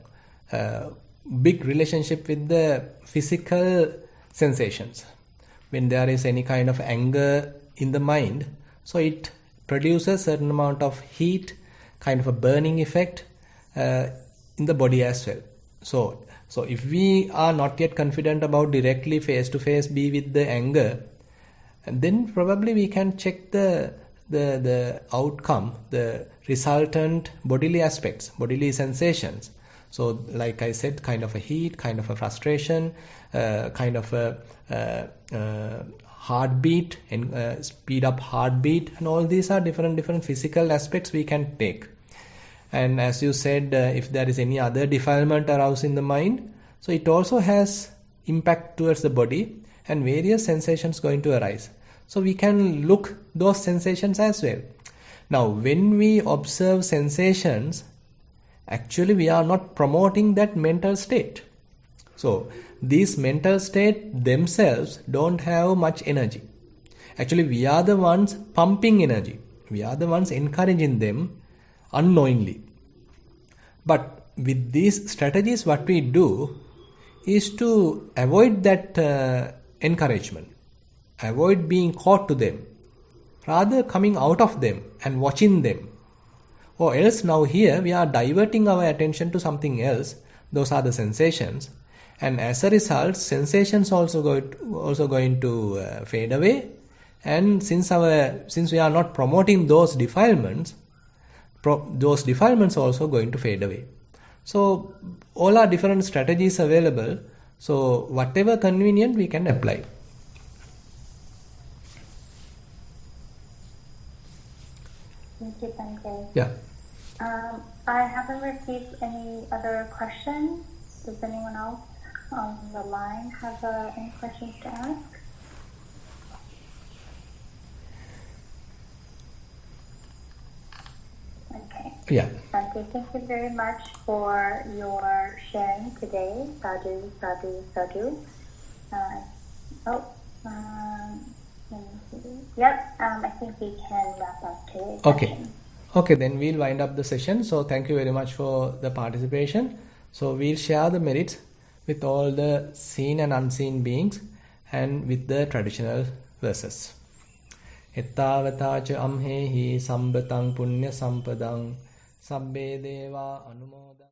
big relationship with the physical sensations. When there is any kind of anger in the mind, so it produces certain amount of heat, kind of a burning effect in the body as well. So if we are not yet confident about directly face to face be with the anger, then probably we can check the outcome, the resultant bodily aspects, bodily sensations. So like I said, kind of a heat, kind of a frustration, kind of a heartbeat, and speed up heartbeat, and all these are different physical aspects we can take. And as you said, if there is any other defilement aroused in the mind, so it also has impact towards the body, and various sensations going to arise. So we can look those sensations as well. Now, when we observe sensations, actually we are not promoting that mental state. So these mental state themselves don't have much energy. Actually, we are the ones pumping energy. We are the ones encouraging them unknowingly. But with these strategies, what we do is to avoid that encouragement, avoid being caught to them, rather coming out of them and watching them. Or else now here we are diverting our attention to something else. Those are the sensations, and as a result, sensations also going to fade away. And since we are not promoting those defilements, those defilements also going to fade away. So all are different strategies available. So whatever convenient we can apply. Thank you, Bhante. Yeah. I haven't received any other questions. Does anyone else on the line have any questions to ask? Okay. Yeah. Bhante, thank you very much for your sharing today. Sadhu, sadhu, sadhu. Let me see. Yep, I think we can wrap up today's session. Okay, then we'll wind up the session. So thank you very much for the participation. So we'll share the merits with all the seen and unseen beings and with the traditional verses. Ettavatacha amhehi sambatang punya sampadang sabbe deva anumoda